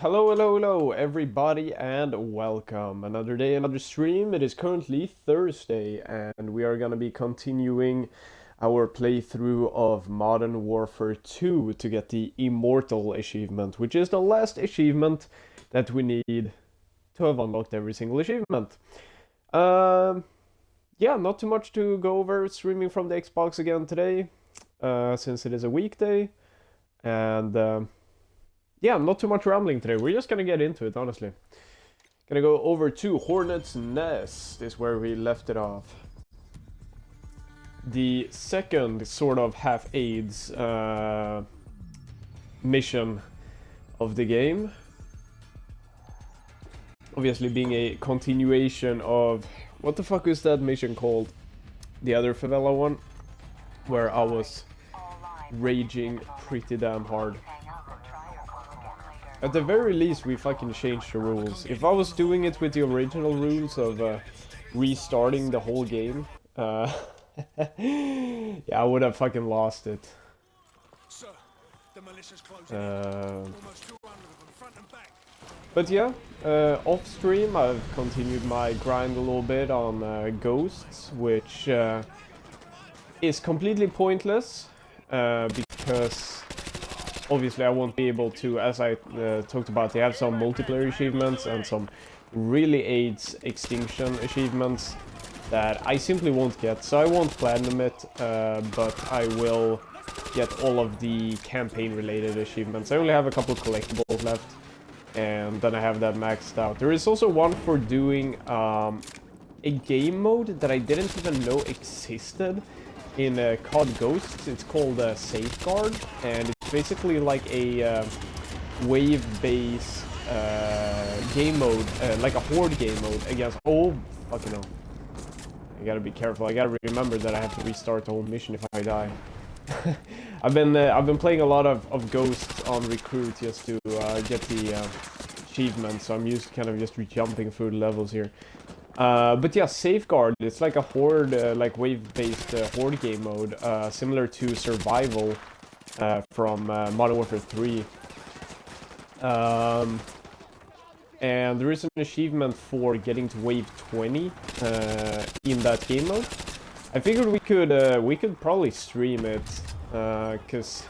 Hello, hello, hello, everybody, and welcome. Another day, another stream. It is currently Thursday, and we are gonna be continuing our playthrough of Modern Warfare 2 to get the Immortal Achievement, which is the last achievement that we need to have unlocked every single achievement. Yeah, not too much to go over. Streaming from the Xbox again today, since it is a weekday, and yeah, not too much rambling today. We're just gonna get into it, honestly. Gonna go over to Hornet's Nest, is where we left it off. The second sort of half-AIDS mission of the game. Obviously being a continuation of... What the fuck is that mission called? The other favela one? Where I was raging pretty damn hard. At the very least, we fucking changed the rules. If I was doing it with the original rules of restarting the whole game, yeah, I would have fucking lost it. But yeah, off stream, I've continued my grind a little bit on Ghosts, which is completely pointless because obviously I won't be able to, as I talked about, they have some multiplayer achievements and some really AIDS extinction achievements that I simply won't get. So I won't platinum it, but I will get all of the campaign related achievements. I only have a couple collectibles left, and then I have that maxed out. There is also one for doing a game mode that I didn't even know existed in COD Ghosts. It's called Safeguard, and it's basically like a wave-based game mode, like a horde game mode against... Oh, fucking hell. I gotta be careful. I gotta remember that I have to restart the whole mission if I die. I've been playing a lot of Ghosts on Recruit just to get the achievements, so I'm used to kind of just jumping through the levels here. But yeah, Safeguard, it's like a horde, like wave-based horde game mode, similar to Survival from Modern Warfare 3. And there is an achievement for getting to wave 20 in that game mode. I figured we could probably stream it, cause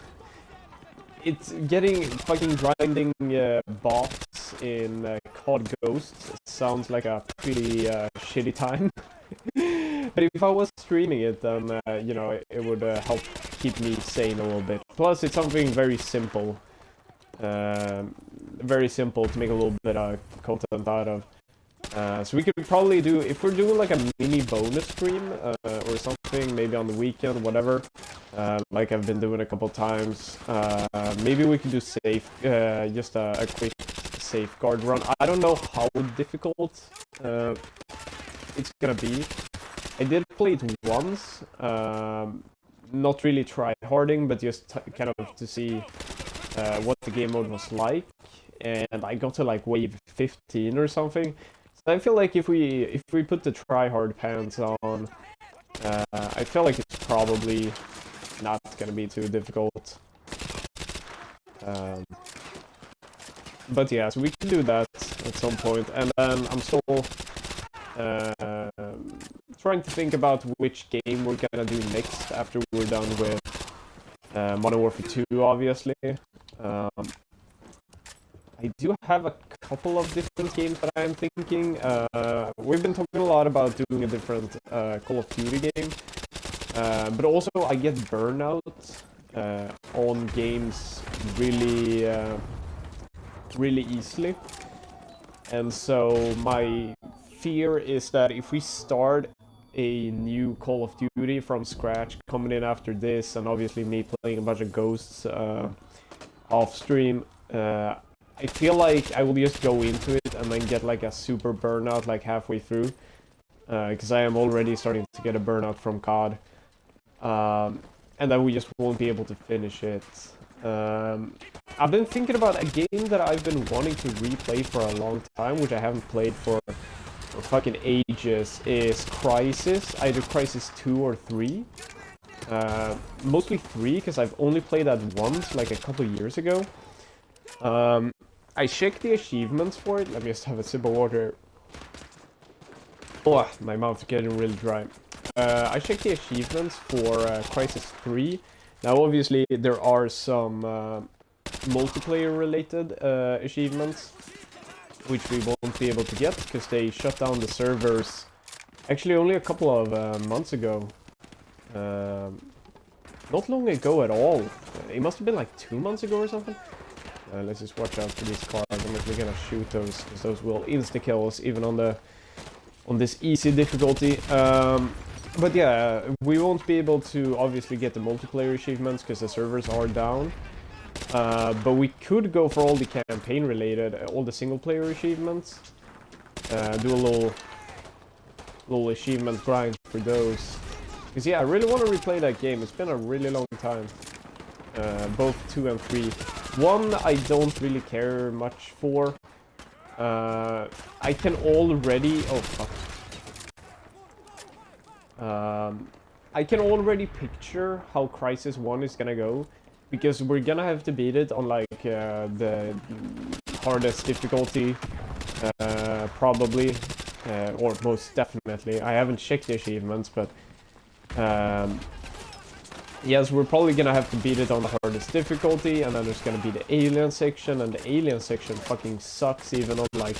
it's getting fucking grinding bots in COD Ghosts sounds like a pretty shitty time. But if I was streaming it, then you know, it would help keep me sane a little bit. Plus, it's something very simple to make a little bit of content out of. So we could probably do, if we're doing like a mini bonus stream or something, maybe on the weekend, whatever, like I've been doing a couple times, maybe we could do just a quick Safeguard run. I don't know how difficult it's gonna be. I did play it once, not really try-harding, but just kind of to see what the game mode was like, and I got to like wave 15 or something. So I feel like if we put the try-hard pants on, I feel like it's probably not gonna be too difficult. But yeah, so we can do that at some point, and then I'm still trying to think about which game we're gonna do next after we're done with Modern Warfare 2, obviously. I do have a couple of different games that I'm thinking. We've been talking a lot about doing a different Call of Duty game, but also I get burnout on games really easily, and so my fear is that if we start a new Call of Duty from scratch, coming in after this, and obviously me playing a bunch of Ghosts off stream, I feel like I will just go into it and then get like a super burnout like halfway through, because I am already starting to get a burnout from COD, and then we just won't be able to finish it. I've been thinking about a game that I've been wanting to replay for a long time, which I haven't played for fucking ages, is Crysis, either Crysis 2 or 3. Mostly 3, because I've only played that once, like a couple years ago. I checked the achievements for it. Let me just have a sip of water. Oh, my mouth's getting really dry. I checked the achievements for Crysis 3. Now, obviously, there are some multiplayer-related achievements, which we won't be able to get, because they shut down the servers actually only a couple of months ago. Not long ago at all. It must have been like 2 months ago or something. Let's just watch out for these cars. I'm actually gonna shoot those, because those will insta-kill us, even on this easy difficulty. But yeah, we won't be able to obviously get the multiplayer achievements because the servers are down. But we could go for all the campaign related, all the single player achievements. Do a little achievement grind for those. Because yeah, I really want to replay that game. It's been a really long time. Both 2 and 3. 1 I don't really care much for. I can already... Oh, fuck. I can already picture how Crysis 1 is gonna go. Because we're gonna have to beat it on, like, the hardest difficulty. Probably. Or most definitely. I haven't checked the achievements, but... yes, we're probably gonna have to beat it on the hardest difficulty, and then there's gonna be the alien section, and the alien section fucking sucks even on, like,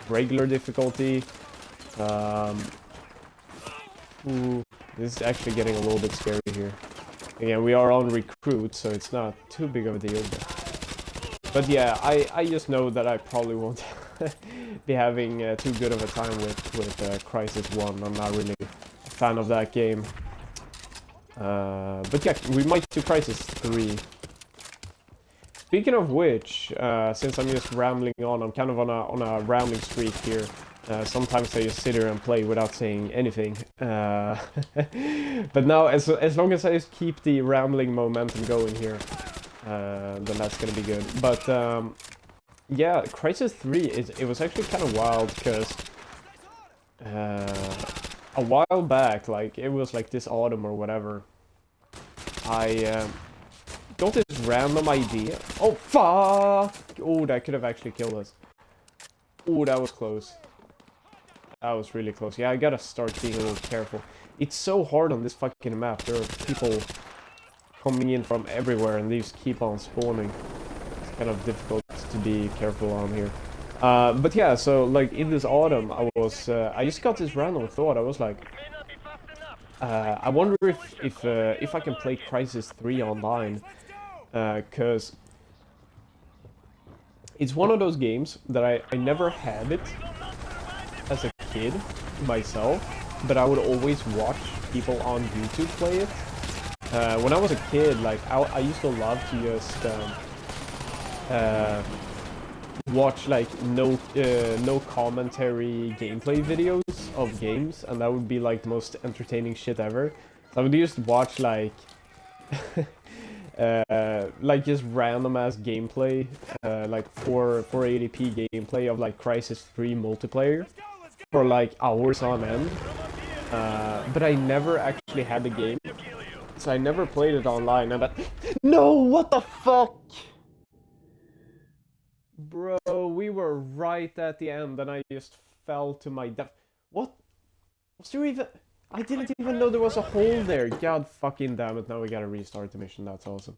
regular difficulty. Ooh, this is actually getting a little bit scary here. Again, we are on recruit, so it's not too big of a deal. But yeah, I just know that I probably won't be having too good of a time with Crysis 1. I'm not really a fan of that game. But yeah, we might do Crysis 3. Speaking of which, since I'm just rambling on, I'm kind of on a rambling streak here. Sometimes I just sit here and play without saying anything. But now, as long as I just keep the rambling momentum going here, then that's gonna be good. But yeah, Crysis 3 it was actually kind of wild because a while back, like it was like this autumn or whatever, I got this random idea. Oh fuck! Oh, that could have actually killed us. Oh, that was close. That was really close. Yeah, I gotta start being a little careful. It's so hard on this fucking map. There are people coming in from everywhere and they just keep on spawning. It's kind of difficult to be careful on here. But yeah, so like in this autumn, I just got this random thought. I was like, I wonder if I can play Crysis 3 online, cause it's one of those games that I never had it as a kid myself, but I would always watch people on YouTube play it. When I was a kid, like I used to love to just watch like no commentary gameplay videos of games, and that would be like the most entertaining shit ever. So I would just watch like like just random ass gameplay, like 480p gameplay of like Crysis 3 multiplayer for like hours on end. But I never actually had the game, so I never played it online. And no, what the fuck? Bro, we were right at the end and I just fell to my death. What? Was there even... I didn't even know there was a hole there. God fucking damn it, now we gotta restart the mission. That's awesome.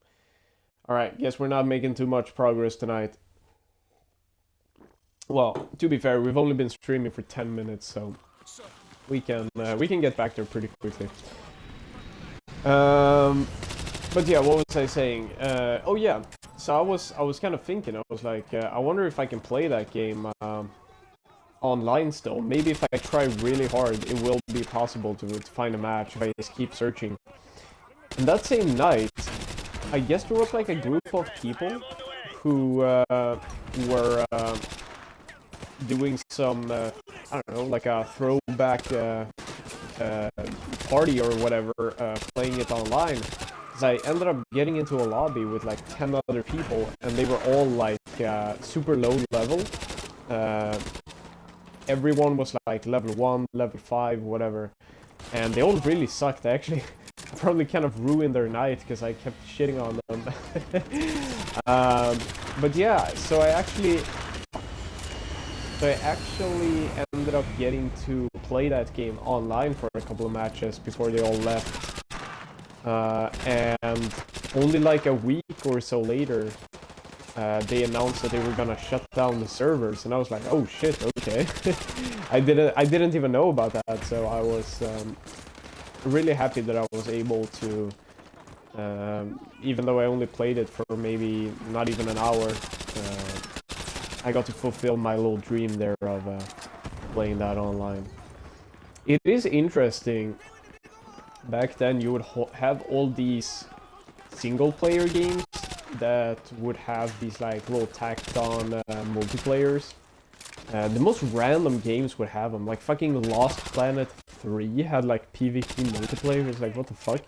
Alright, guess we're not making too much progress tonight. Well, to be fair, we've only been streaming for 10 minutes, so we can get back there pretty quickly. But yeah, what was I saying? Oh yeah, so I was kind of thinking, I was like, I wonder if I can play that game online still. Maybe if I try really hard, it will be possible to find a match if I just keep searching. And that same night, I guess there was like a group of people who were doing some, I don't know, like a throwback party or whatever, playing it online. Because I ended up getting into a lobby with like 10 other people, and they were all like super low level. Everyone was like level 1, level 5, whatever. And they all really sucked, actually. I probably kind of ruined their night because I kept shitting on them. But yeah, so I actually So I actually ended up getting to play that game online for a couple of matches before they all left. And only like a week or so later, they announced that they were gonna shut down the servers, and I was like, oh shit, okay. I didn't even know about that, so I was really happy that I was able to, even though I only played it for maybe not even an hour, I got to fulfill my little dream there of playing that online. It is interesting. Back then you would have all these single-player games that would have these like little tacked-on multiplayers. The most random games would have them. Like fucking Lost Planet 3 had like PvP multiplayer. It's like, what the fuck?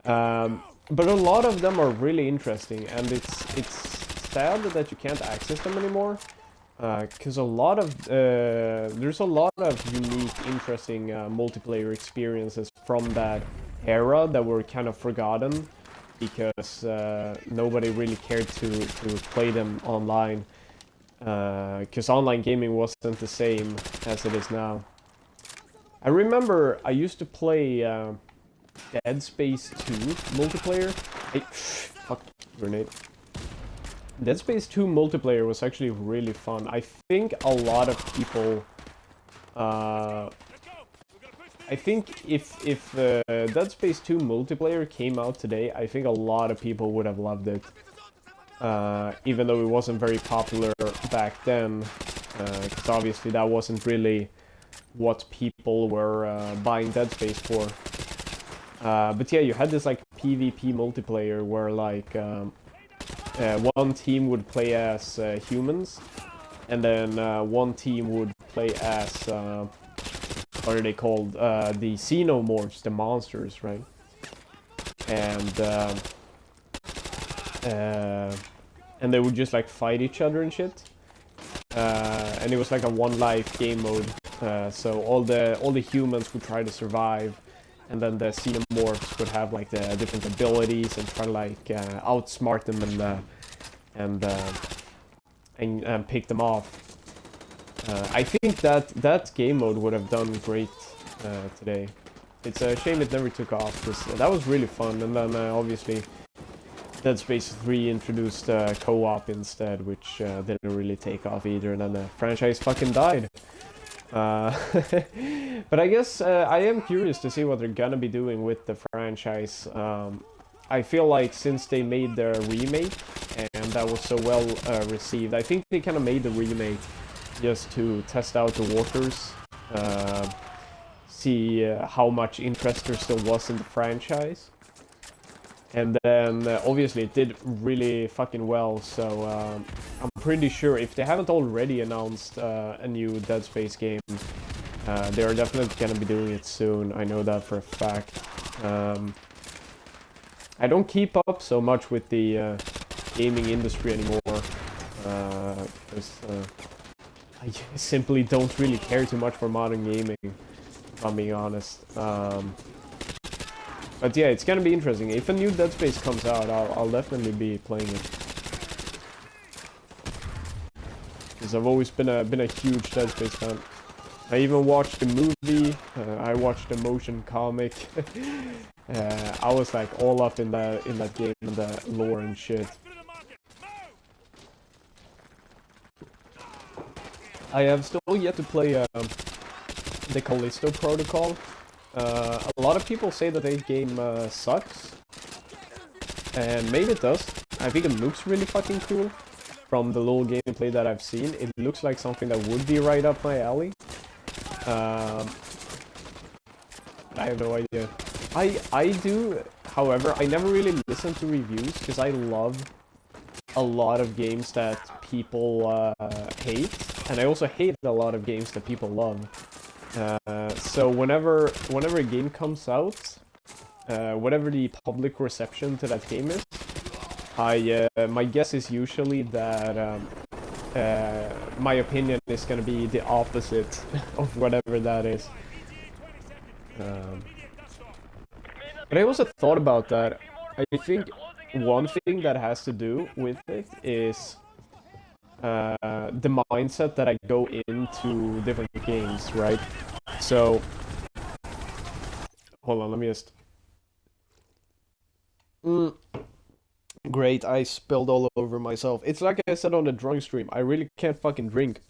But a lot of them are really interesting, and it's sad that you can't access them anymore. Because a lot of there's a lot of unique, interesting multiplayer experiences from that era that were kind of forgotten because nobody really cared to play them online. Because online gaming wasn't the same as it is now. I remember I used to play Dead Space 2 multiplayer. Hey, fuck, grenade. Dead Space 2 multiplayer was actually really fun. I think a lot of people... I think if Dead Space 2 multiplayer came out today, I think a lot of people would have loved it. Even though it wasn't very popular back then. Because obviously that wasn't really what people were buying Dead Space for. But yeah, you had this like PvP multiplayer where like... one team would play as humans, and then one team would play as, what are they called? The xenomorphs, the monsters, right? And they would just like fight each other and shit. And it was like a one life game mode, so all the humans would try to survive. And then the xenomorphs would have like the different abilities and try to like outsmart them and pick them off. I think that game mode would have done great today. It's a shame it never took off because that was really fun. And then obviously Dead Space 3 introduced co-op instead, which didn't really take off either. And then the franchise fucking died. But I guess I am curious to see what they're gonna be doing with the franchise. I feel like since they made their remake and that was so well received, I think they kind of made the remake just to test out the waters, see how much interest there still was in the franchise. And then obviously it did really fucking well, so I'm pretty sure if they haven't already announced a new Dead Space game, they are definitely gonna be doing it soon. I know that for a fact. I don't keep up so much with the gaming industry anymore, because I simply don't really care too much for modern gaming, if I'm being honest. But yeah, it's gonna be interesting. If a new Dead Space comes out, I'll definitely be playing it. Because I've always been a huge Dead Space fan. I even watched the movie. I watched the motion comic. I was like all up in that game and the lore and shit. I have still yet to play the Callisto Protocol. A lot of people say that the game sucks, and maybe it does. I think it looks really fucking cool. From the little gameplay that I've seen, it looks like something that would be right up my alley. I have no idea. I do, however, I never really listen to reviews because I love a lot of games that people hate, and I also hate a lot of games that people love. So whenever a game comes out, whatever the public reception to that game is, my guess is usually that my opinion is gonna be the opposite of whatever that is. But I also thought about that. I think one thing that has to do with it is the mindset that I go into different games, right? So, hold on, let me just... Great, I spilled all over myself. It's like I said on the drunk stream, I really can't fucking drink.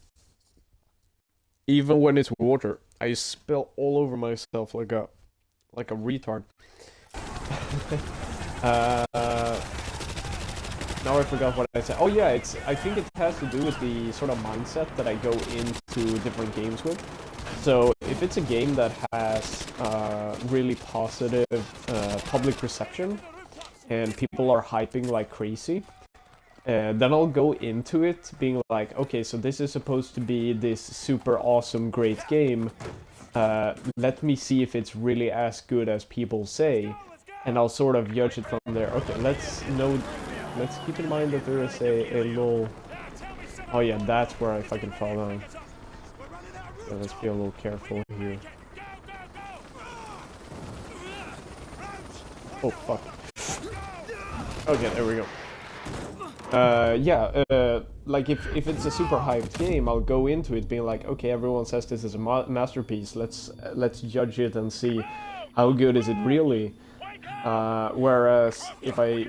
Even when it's water, I spill all over myself like a retard. Now I forgot what I said. Oh yeah, I think it has to do with the sort of mindset that I go into different games with. So if it's a game that has really positive public reception and people are hyping like crazy, then I'll go into it being like, okay, so this is supposed to be this super awesome, great game. Let me see if it's really as good as people say, and I'll sort of judge it from there. Okay, let's keep in mind that there is a little... Oh yeah, that's where I fucking fall down. So let's be a little careful here. Oh fuck. Okay, there we go. Like if it's a super hyped game, I'll go into it being like, okay, everyone says this is a masterpiece. Let's judge it and see how good is it really. Whereas if I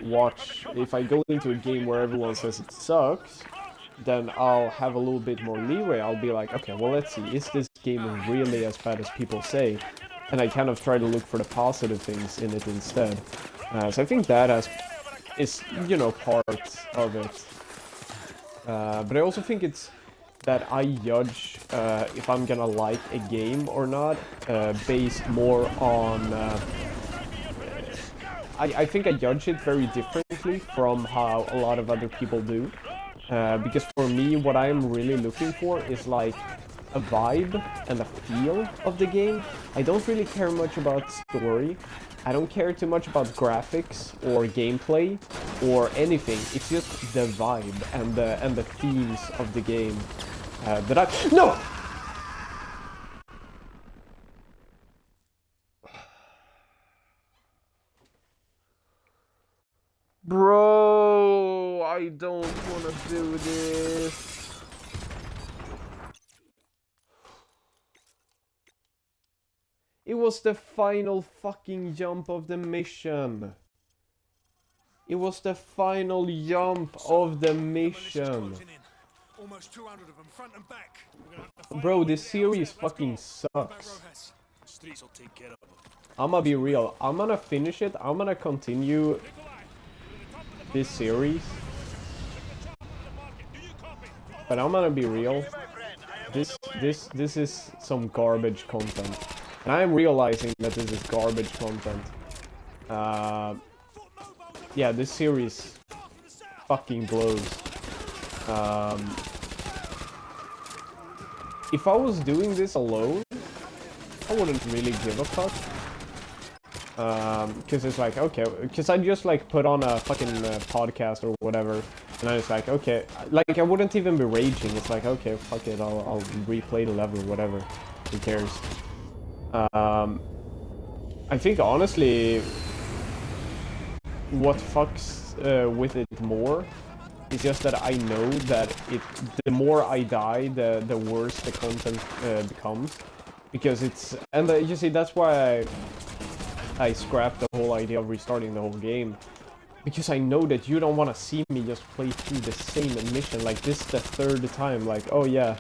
go into a game where everyone says it sucks, then I'll have a little bit more leeway. I'll be like, okay, well, let's see, is this game really as bad as people say? And I kind of try to look for the positive things in it instead. So I think that is, you know, part of it. But I also think it's that I judge if I'm gonna like a game or not based more on... I think I judge it very differently from how a lot of other people do. Because for me, what I'm really looking for is like a vibe and a feel of the game. I don't really care much about story. I don't care too much about graphics or gameplay or anything. It's just the vibe and the themes of the game that I... No! Bro, I don't want to do this. It was the final fucking jump of the mission. It was the final jump of the mission. Bro, this series fucking sucks. I'ma be real. I'm gonna finish it. I'm gonna continue this series. But I'm gonna be real. This is some garbage content. And I'm realizing that this is garbage content. Yeah, this series fucking blows. If I was doing this alone, I wouldn't really give a fuck. Cause it's like, okay, cause I just like put on a fucking podcast or whatever, and I was like, okay, like I wouldn't even be raging. It's like, okay, fuck it, I'll replay the level or whatever. Who cares? I think honestly, what fucks with it more is just that I know that the more I die, the worse the content becomes, because it's, and you see, that's why I scrapped the whole idea of restarting the whole game, because I know that you don't want to see me just play through the same mission like this the third time. Like, oh yeah,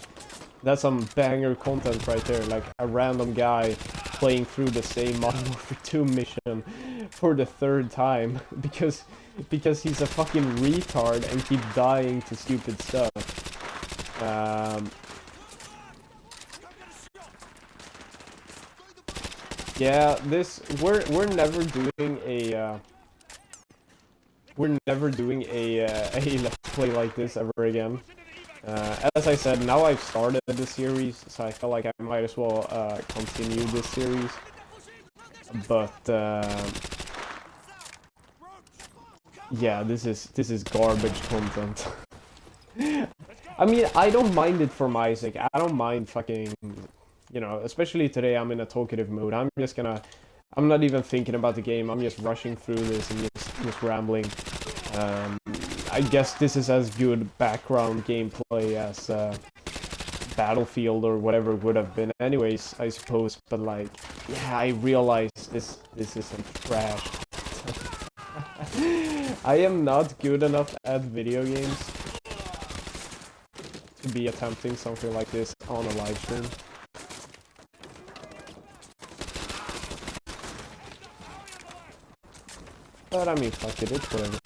that's some banger content right there, like a random guy playing through the same Modern Warfare 2 mission for the third time because he's a fucking retard and keep dying to stupid stuff. Yeah, we're never doing a let's play like this ever again. As I said, now I've started the series, so I felt like I might as well continue this series. But yeah, this is garbage content. I mean, I don't mind it from Isaac. I don't mind fucking, you know, especially today I'm in a talkative mood. I'm not even thinking about the game. I'm just rushing through this and just rambling. I guess this is as good background gameplay as Battlefield or whatever would have been anyways, I suppose, but like, yeah, I realize this isn't trash. I am not good enough at video games to be attempting something like this on a live stream. But I mean, fuck it, it's whatever.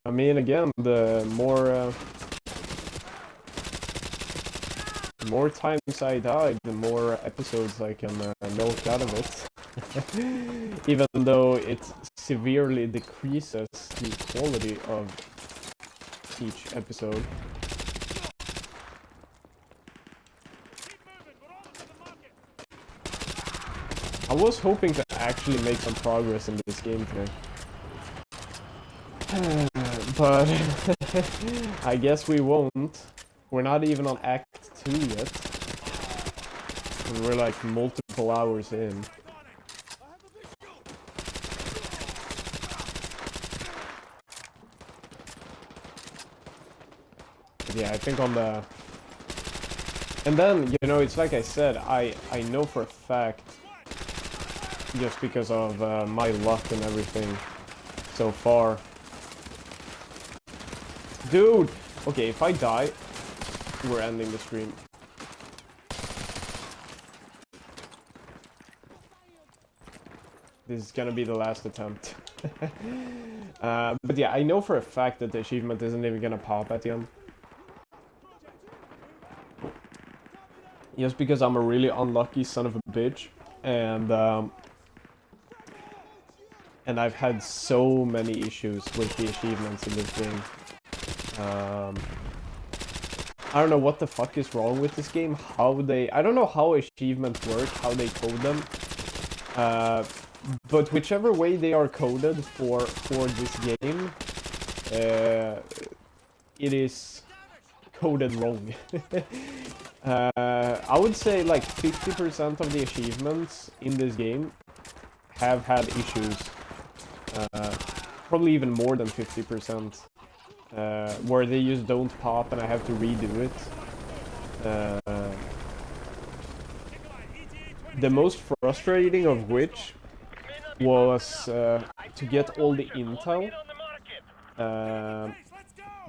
I mean, again, the more times I die, the more episodes I can milk out of it. Even though it severely decreases the quality of each episode. I was hoping to actually make some progress in this game today. But I guess we won't. We're not even on Act 2 yet. And we're like multiple hours in. But yeah, I think on the... And then, you know, it's like I said, I know for a fact, just because of my luck and everything so far. Dude! Okay, if I die, we're ending the stream. This is gonna be the last attempt. But yeah, I know for a fact that the achievement isn't even gonna pop at the end. Just because I'm a really unlucky son of a bitch. And I've had so many issues with the achievements in this game. I don't know what the fuck is wrong with this game, I don't know how achievements work, how they code them. But whichever way they are coded for this game, it is coded wrong. I would say like 50% of the achievements in this game have had issues. Probably even more than 50%. Where they just don't pop and I have to redo it. The most frustrating of which was to get all the intel.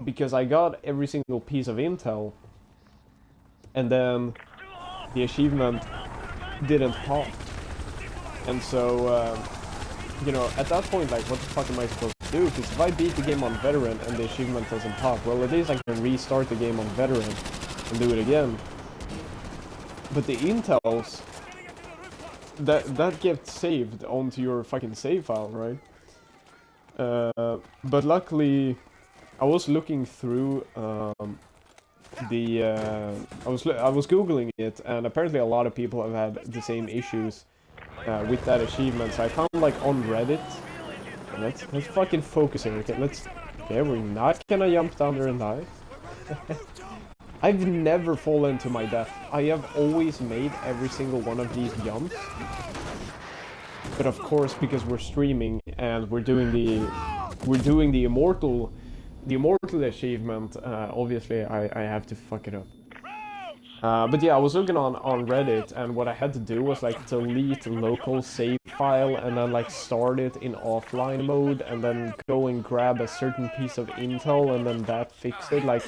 Because I got every single piece of intel and then the achievement didn't pop. And so, you know, at that point, like, what the fuck am I supposed to do? Because if I beat the game on veteran and the achievement doesn't pop, well, at least I can restart the game on veteran and do it again. But the intels, that gets saved onto your fucking save file, right? But luckily, I was looking through I was googling it, and apparently a lot of people have had the same issues with that achievement. So I found like on Reddit. Let's fucking focus here. Okay, we're not gonna jump down there and die. I've never fallen to my death. I have always made every single one of these jumps. But of course, because we're streaming and we're doing the immortal achievement, obviously I have to fuck it up. But yeah, I was looking on Reddit, and what I had to do was like delete the local save file and then like start it in offline mode and then go and grab a certain piece of intel and then that fixed it. Like,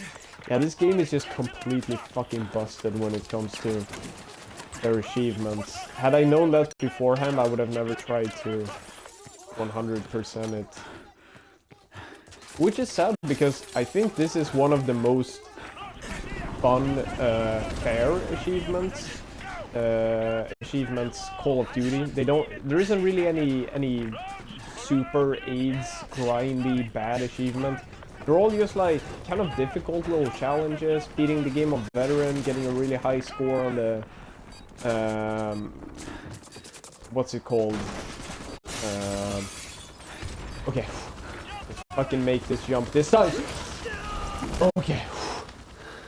yeah, this game is just completely fucking busted when it comes to their achievements. Had I known that beforehand, I would have never tried to 100% it. Which is sad, because I think this is one of the most fun, fair achievements. Call of Duty. There isn't really any super AIDS, grindy, bad achievement. They're all just like kind of difficult little challenges, beating the game on veteran, getting a really high score on the what's it called? Okay, let's fucking make this jump this time. Okay,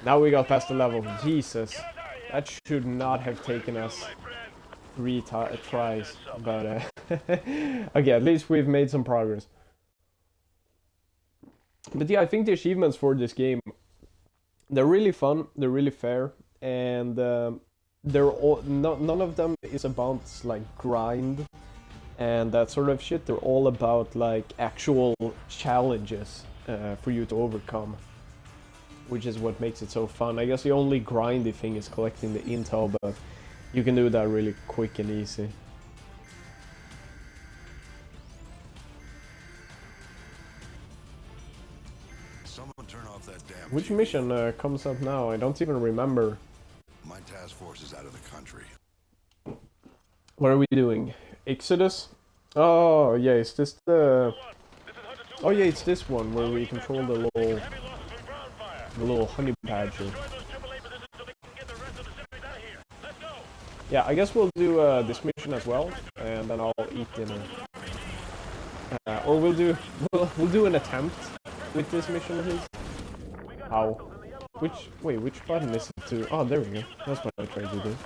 now we got past the level. Jesus. That should not have taken us 3 tries, but okay, at least we've made some progress. But yeah, I think the achievements for this game, they're really fun, they're really fair, and they're all none of them is about like grind and that sort of shit. They're all about like actual challenges for you to overcome, which is what makes it so fun. I guess the only grindy thing is collecting the intel, but you can do that really quick and easy. Someone turn off that damn Which TV. mission comes up now? I don't even remember. My task force is out of the country. What are we doing? Exodus? Oh, yeah, is this the... Oh yeah, it's this one where we control the little honey badger. Yeah, I guess we'll do this mission as well, and then I'll eat dinner. Or we'll do an attempt with this mission, please. How? Which button is it to? Oh, there we go. That's what I tried to do.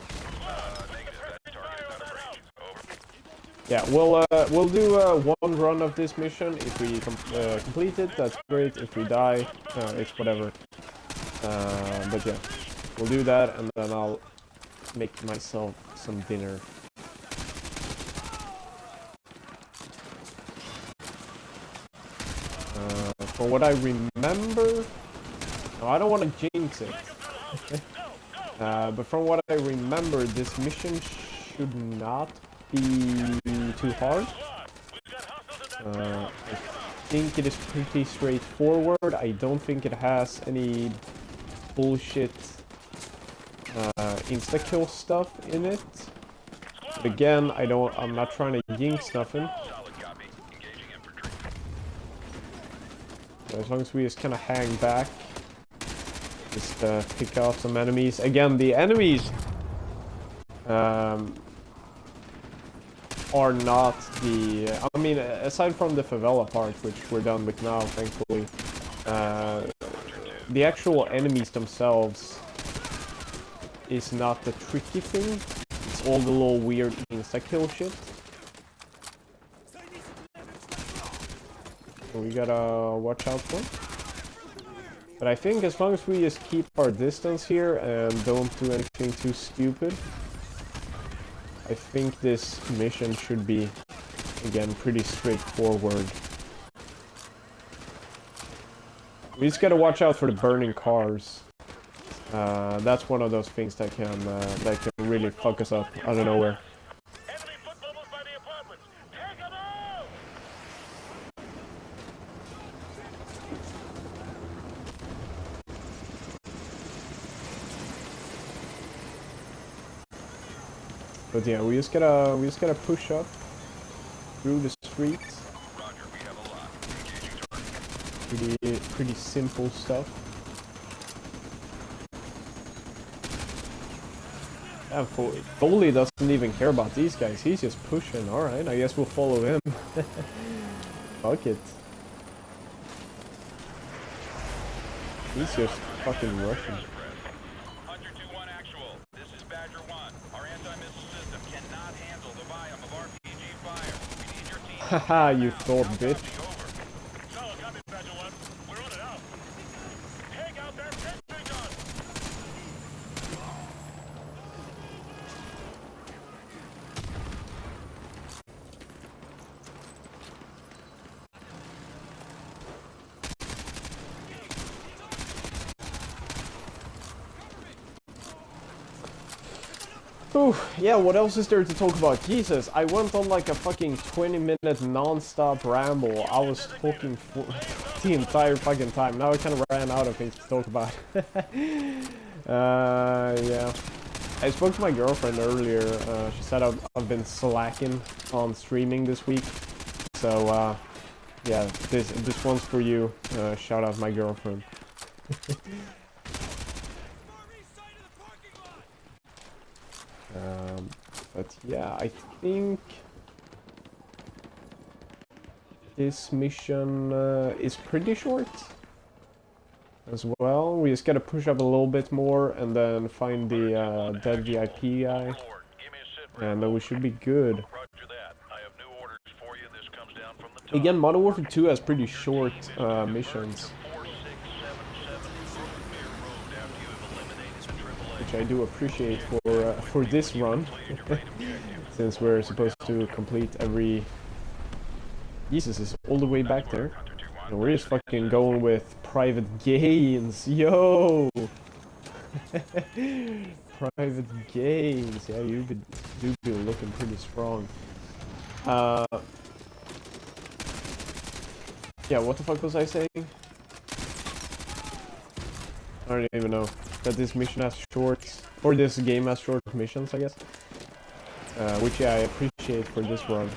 Yeah, we'll do one run of this mission. If we complete it, that's great. If we die, it's whatever. But yeah, we'll do that, and then I'll make myself some dinner. From what I remember, no, I don't want to jinx it. But from what I remember, this mission should not be too hard. I think it is pretty straightforward. I don't think it has any bullshit insta-kill stuff in it. But again, I'm not trying to jinx nothing. So as long as we just kind of hang back, just pick off some enemies. Again, the enemies are not the... I mean, aside from the favela part, which we're done with now, thankfully, the actual enemies themselves is not the tricky thing. It's all the little weird insta-kill shit. So we gotta watch out for. But I think as long as we just keep our distance here and don't do anything too stupid, I think this mission should be, again, pretty straightforward. We just gotta watch out for the burning cars. That's one of those things that can really fuck us up out of nowhere. But yeah, we just gotta push up through the streets. Pretty simple stuff. Yeah, Foley doesn't even care about these guys. He's just pushing. All right, I guess we'll follow him. Fuck it. He's just fucking rushing. Haha, you thought, bitch. Ooh, yeah, what else is there to talk about? Jesus, I went on like a fucking 20-minute non-stop ramble. I was talking for the entire fucking time. Now I kind of ran out of things to talk about. Yeah. I spoke to my girlfriend earlier. She said I've been slacking on streaming this week. So, yeah, this one's for you. Shout out my girlfriend. But yeah, I think this mission is pretty short. as well. We just gotta push up a little bit more and then find the dead VIP guy. And then we should be good. Again, Modern Warfare 2 has pretty short missions, which I do appreciate for this run, since we're supposed to complete every... Jesus is all the way back there. And we're just fucking going with private gains, yo! Private gains, yeah, you do be looking pretty strong. Yeah, what the fuck was I saying? I don't even know. That this mission has short, or this game has short missions, I guess. Which yeah, I appreciate for this run.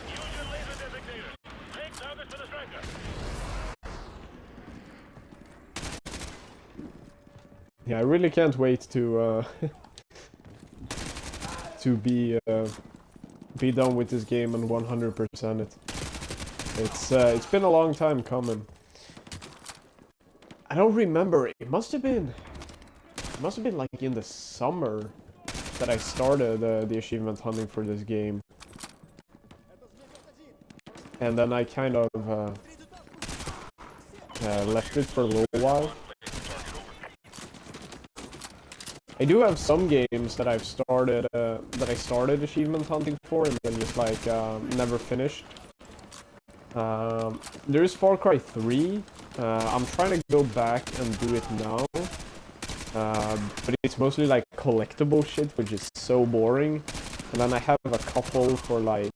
Yeah, I really can't wait to to be done with this game and 100% it. It's been a long time coming. I don't remember. It must have been like in the summer that I started the achievement hunting for this game, and then I kind of left it for a little while. I do have some games that I've started that I started achievement hunting for and then just like never finished. There's Far Cry 3. I'm trying to go back and do it now. But it's mostly like collectible shit, which is so boring. And then I have a couple for like...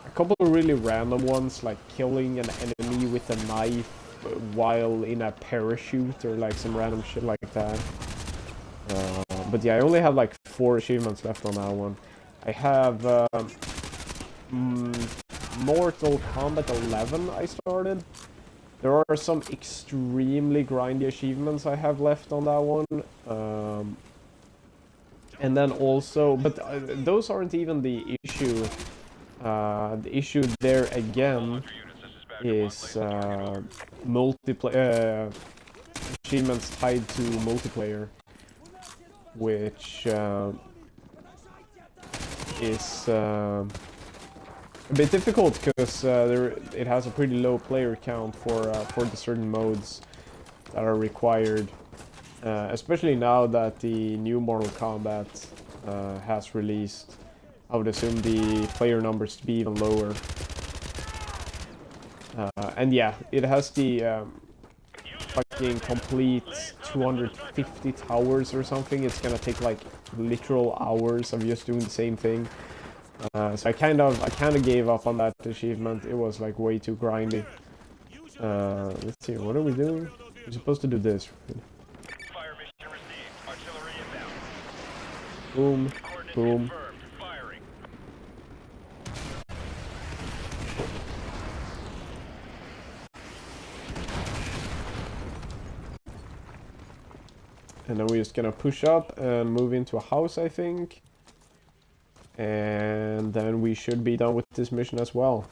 a couple of really random ones, like killing an enemy with a knife while in a parachute or like some random shit like that. But yeah, I only have like 4 achievements left on that one. I have Mortal Kombat 11 I started. There are some extremely grindy achievements I have left on that one. And then also, but those aren't even the issue. The issue there again is multiplayer achievements tied to multiplayer, which is a bit difficult because it has a pretty low player count for the certain modes that are required, especially now that the new Mortal Kombat has released. I would assume the player numbers to be even lower. And yeah, it has the fucking complete 250 towers or something. It's gonna take like literal hours of just doing the same thing. So I kind of gave up on that achievement. It was like way too grindy. Let's see, what are we doing? We're supposed to do this. Boom, boom. And then we're just gonna push up and move into a house, I think. And then we should be done with this mission as well.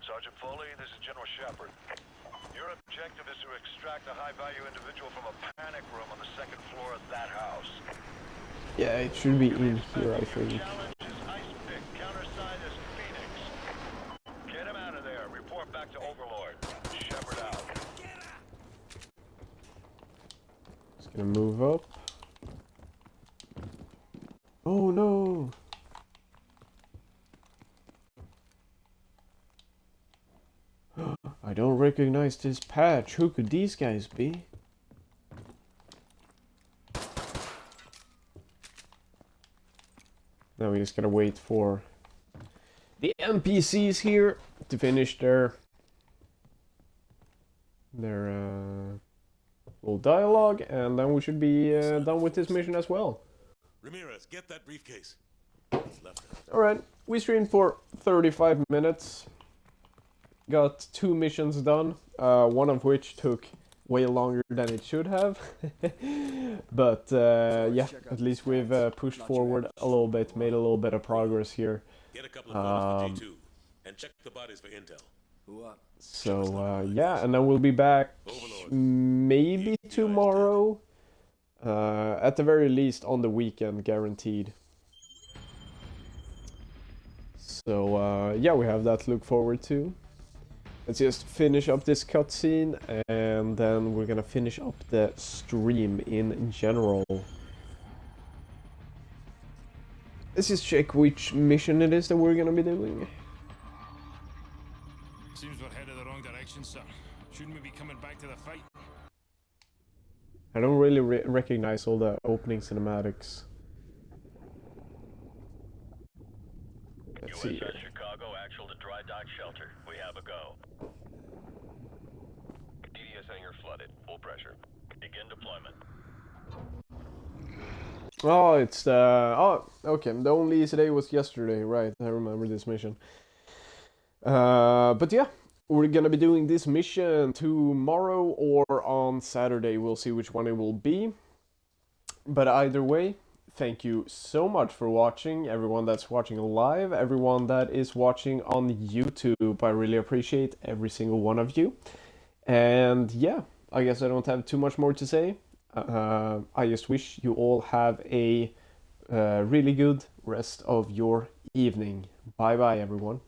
Sergeant Foley, this is General Shepard. Your objective is to extract a high-value individual from a panic room on the 2nd floor of that house. Yeah, it should be in here, I think. Get him out of there. Report back to Overlord. Shepard out. Just gonna move up. Oh no! I don't recognize this patch. Who could these guys be? Now we just gotta wait for the NPCs here to finish their little dialogue, and then we should be done with this mission as well. Ramirez, get that briefcase. Alright, we streamed for 35 minutes. Got 2 missions done, one of which took way longer than it should have. But yeah, at least we've pushed forward a little bit, made a little bit of progress here. Get a couple of photos for G2 and check the bodies for intel. So yeah, and then we'll be back maybe tomorrow. At the very least on the weekend, guaranteed. So yeah, we have that to look forward to. Let's just finish up this cutscene, and then we're gonna finish up the stream in general. Let's just check which mission it is that we're gonna be doing. Seems we're headed the wrong direction, sir. Shouldn't we be coming back to the fight? I don't really recognize all the opening cinematics. Let's see. USS Chicago, actual to dry dock shelter. We have a go. DDS hangar flooded. Full pressure. Begin deployment. Oh, it's the... Oh, okay. The only easy day was yesterday, right. I remember this mission. But yeah, we're gonna be doing this mission tomorrow or on Saturday. We'll see which one it will be. But either way, thank you so much for watching. Everyone that's watching live, everyone that is watching on YouTube. I really appreciate every single one of you. And yeah, I guess I don't have too much more to say. I just wish you all have a really good rest of your evening. Bye bye, everyone.